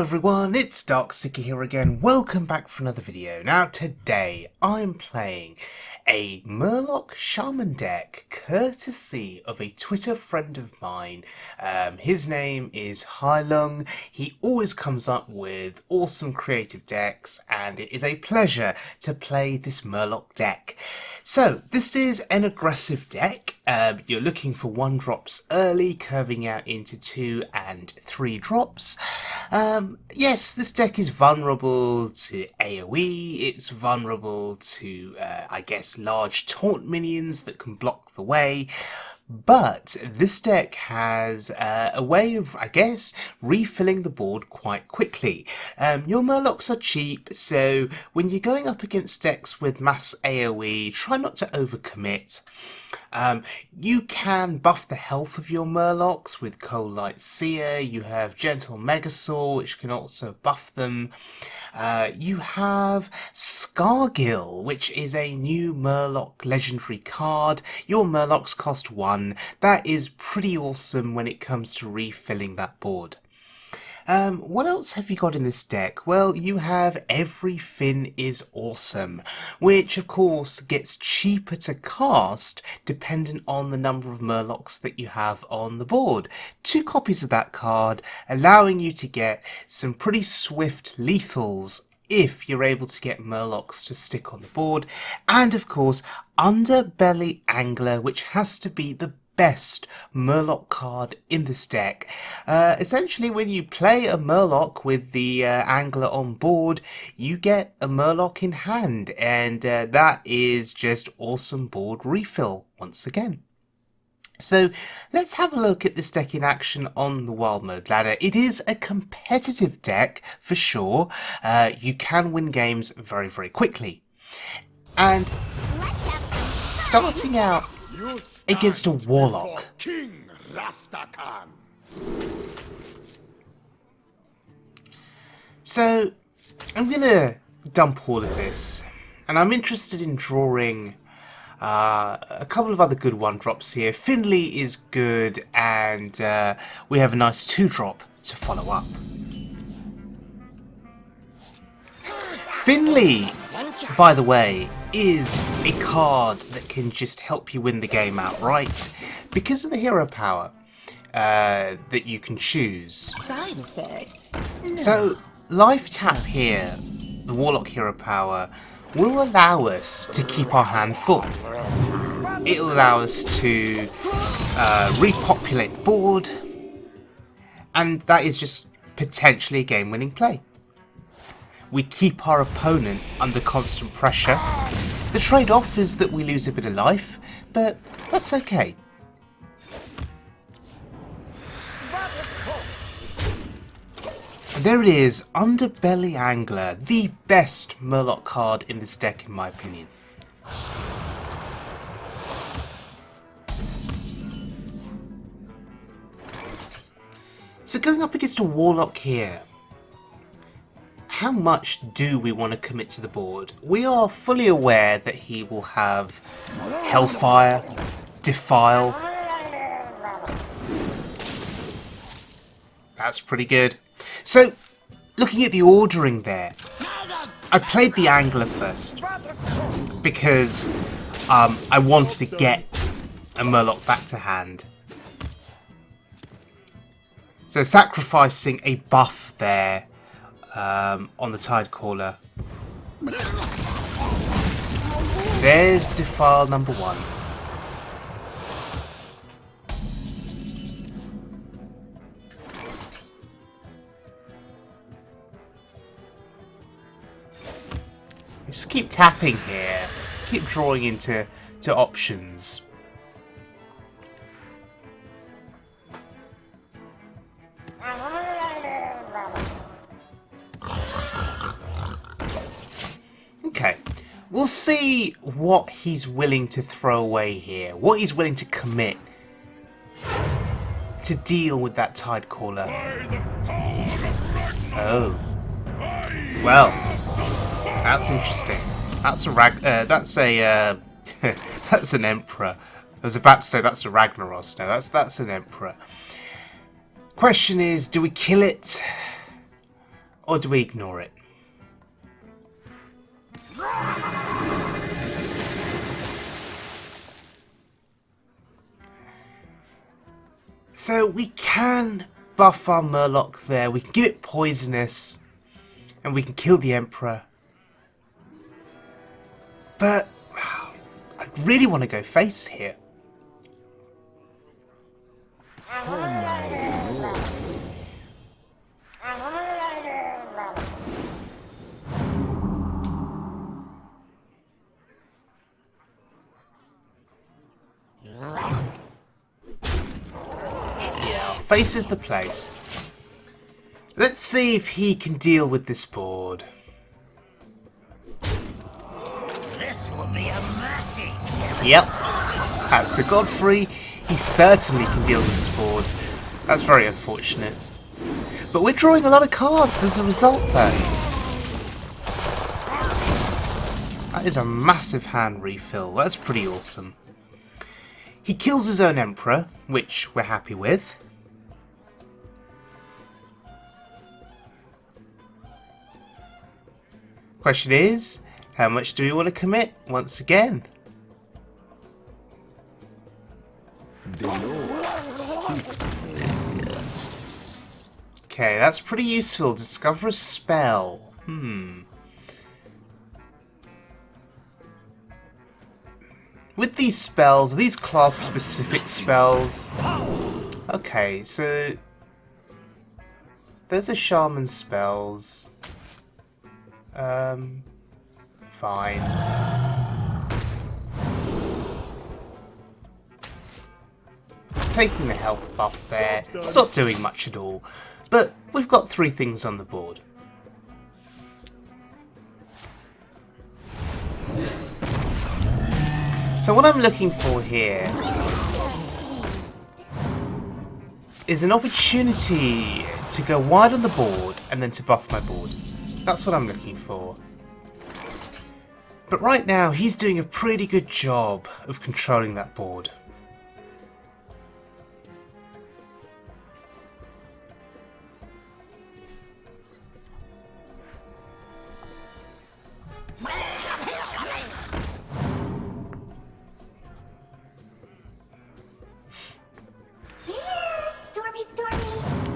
Hello everyone, it's Darkseeker here again. Welcome back for another video. Now today I'm playing a Murloc Shaman deck courtesy of a Twitter friend of mine. His name is Hylung. He always comes up with awesome creative decks and it is a pleasure to play this Murloc deck. So this is an aggressive deck. You're looking for 1-drops early, curving out into 2 and 3 drops. Yes, this deck is vulnerable to AoE, it's vulnerable to, I guess, large taunt minions that can block the way, but this deck has a way of, I guess, refilling the board quite quickly. Your Murlocs are cheap, so when you're going up against decks with mass AoE, try not to overcommit. You can buff the health of your Murlocs with Cold Light Seer. You have Gentle Megasaur, which can also buff them. You have Scargill, which is a new Murloc legendary card. Your Murlocs cost 1. That is pretty awesome when it comes to refilling that board. What else have you got in this deck? Well, you have Everything is Awesome, which of course gets cheaper to cast dependent on the number of Murlocs that you have on the board. 2 copies of that card, allowing you to get some pretty swift lethals if you're able to get Murlocs to stick on the board. And of course, Underbelly Angler, which has to be the best Murloc card in this deck. Essentially, when you play a Murloc with the Angler on board, you get a Murloc in hand, and that is just awesome board refill once again. So let's have a look at this deck in action on the Wild Mode ladder. It is a competitive deck for sure. You can win games very, very quickly. And starting out against a Warlock. King Rastakhan. So I'm gonna dump all of this, and I'm interested in drawing a couple of other good 1-drops here. Finley is good, and we have a nice 2-drop to follow up. Finley, by the way, is a card that can just help you win the game outright because of the hero power that you can choose. Side effects. No. So, life tap here, the Warlock hero power, will allow us to keep our hand full. It'll allow us to repopulate the board, and that is just potentially a game-winning play. We keep our opponent under constant pressure. The trade-off is that we lose a bit of life, but that's okay. There it is, Underbelly Angler, the best Murloc card in this deck in my opinion. So going up against a Warlock here, how much do we want to commit to the board? We are fully aware that he will have Hellfire, Defile. That's pretty good. So, looking at the ordering there, I played the Angler first because I wanted to get a Murloc back to hand. So sacrificing a buff there on the Tidecaller. There's Defile number 1. Just keep tapping here. Keep drawing into options. Okay, we'll see what he's willing to throw away here, what he's willing to commit to deal with that Tidecaller. Oh, well, that's interesting. That's a that's an Emperor. I was about to say that's a Ragnaros. No, that's an Emperor. Question is, do we kill it? or do we ignore it? So we can buff our Murloc there, we can give it poisonous, and we can kill the Emperor. But I really want to go face here. Yeah, face is the place. Let's see if he can deal with this board. This will be a mercy. Yep. So Godfrey, he certainly can deal with this board. That's very unfortunate. But we're drawing a lot of cards as a result though. That is a massive hand refill. That's pretty awesome. He kills his own Emperor, which we're happy with. Question is, how much do we want to commit once again? Okay, that's pretty useful. Discover a spell. With these spells, these class-specific spells... Okay, so... Those are Shaman spells. Fine. Taking the health buff there. It's not doing much at all. But we've got 3 things on the board. So what I'm looking for here is an opportunity to go wide on the board and then to buff my board. That's what I'm looking for. But right now he's doing a pretty good job of controlling that board.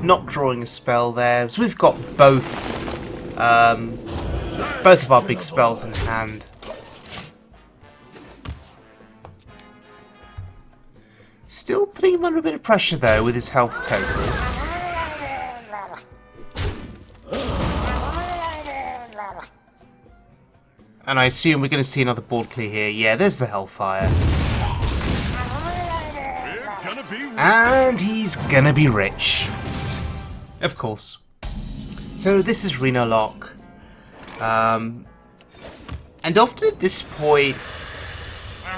Not drawing a spell there, so we've got both of our big spells in hand. Still putting him under a bit of pressure though with his health total. And I assume we're going to see another board clear here. Yeah, there's the Hellfire. And he's gonna be rich. Of course. So this is Murloc. And often at this point,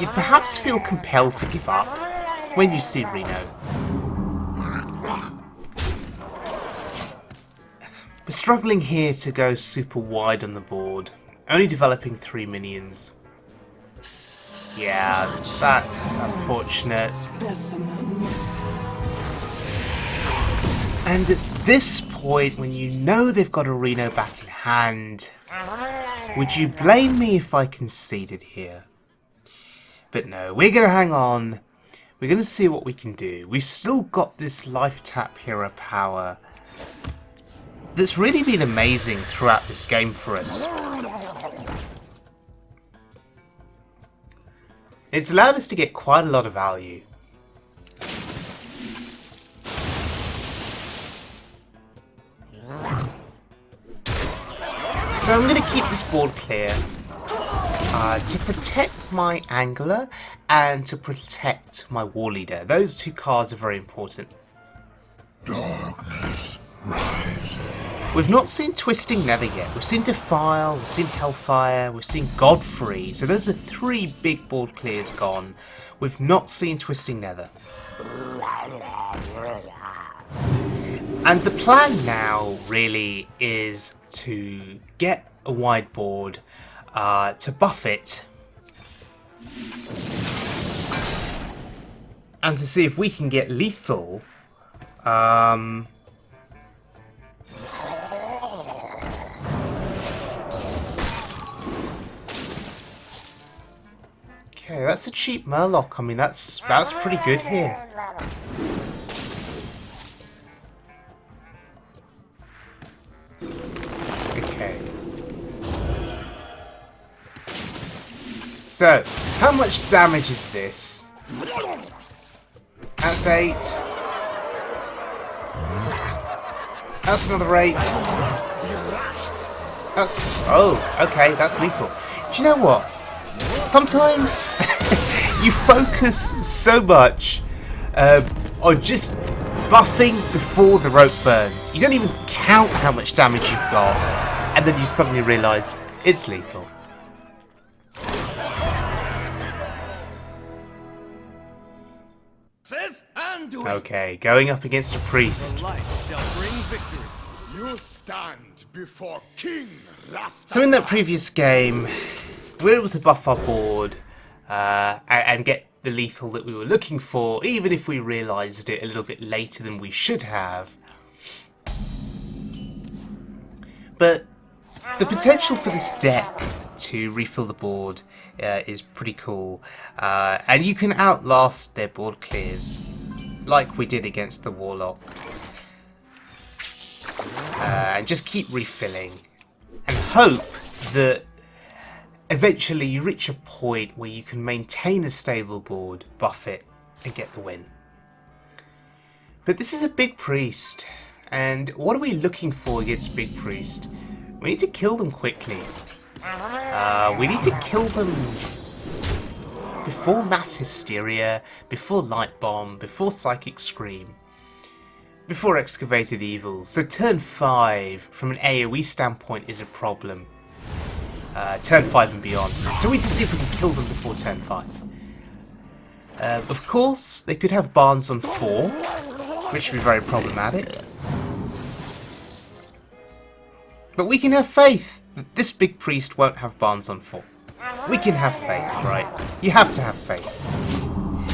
you perhaps feel compelled to give up when you see Reno. We're struggling here to go super wide on the board. Only developing 3 minions. Yeah, that's unfortunate. And at this point, when you know they've got a Reno back in hand, would you blame me if I conceded here? But no, we're going to hang on. We're going to see what we can do. We've still got this life tap hero power that's really been amazing throughout this game for us. It's allowed us to get quite a lot of value. So I'm going to keep this board clear to protect my Angler and to protect my War Leader. Those 2 cards are very important. Darkness rises. We've not seen Twisting Nether yet. We've seen Defile, we've seen Hellfire, we've seen Godfrey. So those are 3 big board clears gone. We've not seen Twisting Nether. And the plan now really is to get a wide board, to buff it, and to see if we can get lethal Okay, that's a cheap Murloc. I mean, that's pretty good here. Okay. So, how much damage is this? That's 8. That's another 8. That's... Oh, okay, that's lethal. Do you know what? Sometimes you focus so much on just buffing before the rope burns. You don't even count how much damage you've got, and then you suddenly realise it's lethal. Okay, going up against a priest. You stand before King Rasta. So in that previous game, we were able to buff our board and get the lethal that we were looking for, even if we realised it a little bit later than we should have. But the potential for this deck to refill the board is pretty cool, and you can outlast their board clears, like we did against the Warlock, and just keep refilling, and hope that eventually you reach a point where you can maintain a stable board, buff it, and get the win. But this is a big priest, and what are we looking for against big priest? We need to kill them quickly. We need to kill them before mass hysteria, before light bomb, before psychic scream, before excavated evil. So turn 5 from an AoE standpoint is a problem. Turn 5 and beyond. So we need to see if we can kill them before turn 5. Of course, they could have Barnes on 4, which would be very problematic. But we can have faith that this big priest won't have Barnes on 4. We can have faith, right? You have to have faith.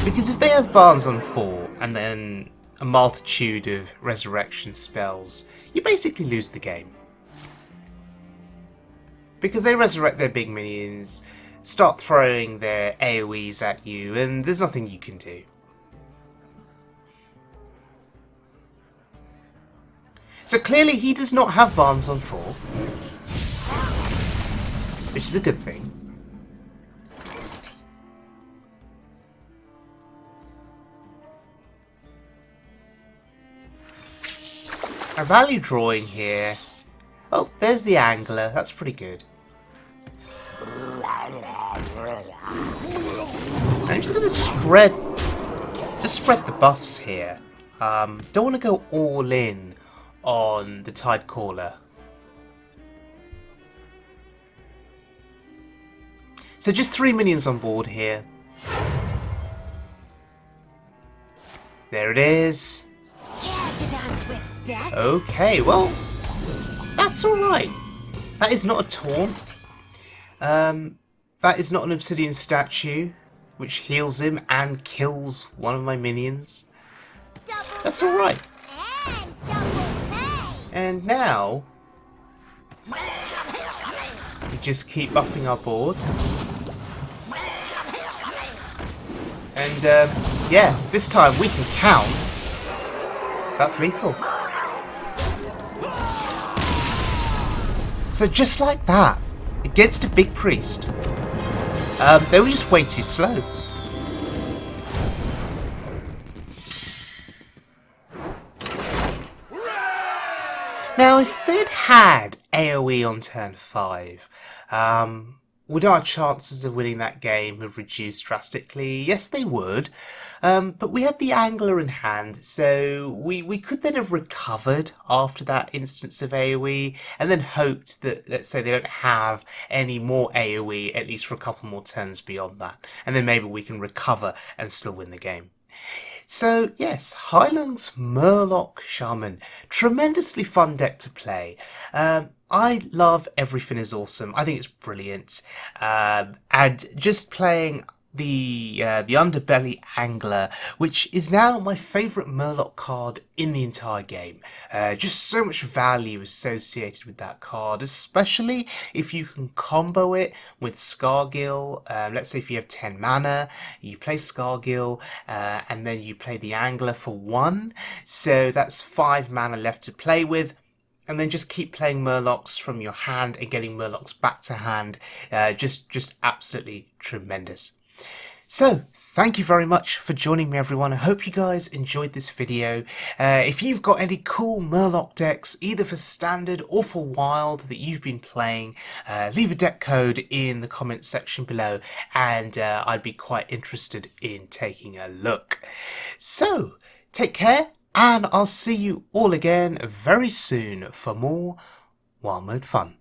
Because if they have Barnes on 4 and then a multitude of resurrection spells, you basically lose the game. Because they resurrect their big minions, start throwing their AoEs at you, and there's nothing you can do. So clearly he does not have Barnes on 4, which is a good thing. A value drawing here. Oh, there's the Angler. That's pretty good. I'm just going to spread the buffs here. Don't want to go all in on the Tide Caller. So just 3 minions on board here. There it is. Okay, well, that's alright. That is not a taunt. That is not an obsidian statue, which heals him and kills one of my minions. That's alright. And now, we just keep buffing our board. And yeah, this time we can count. That's lethal. So just like that, against a big priest, they were just way too slow. Now, if they'd had AoE on turn 5, would our chances of winning that game have reduced drastically? Yes, they would. But we had the Angler in hand, so we could then have recovered after that instance of AoE, and then hoped that, let's say, they don't have any more AoE, at least for a couple more turns beyond that. And then maybe we can recover and still win the game. So, yes, Hylung's Murloc Shaman. Tremendously fun deck to play. I love Everything is Awesome. I think it's brilliant. And just playing the Underbelly Angler, which is now my favourite Murloc card in the entire game. Just so much value associated with that card, especially if you can combo it with Scargill. Let's say if you have 10 mana, you play Scargill, and then you play the Angler for 1, so that's 5 mana left to play with. And then just keep playing Murlocs from your hand and getting Murlocs back to hand. Just absolutely tremendous. So, thank you very much for joining me, everyone. I hope you guys enjoyed this video. If you've got any cool Murloc decks, either for Standard or for Wild, that you've been playing, leave a deck code in the comments section below, and I'd be quite interested in taking a look. So, take care, and I'll see you all again very soon for more Wild Mode fun.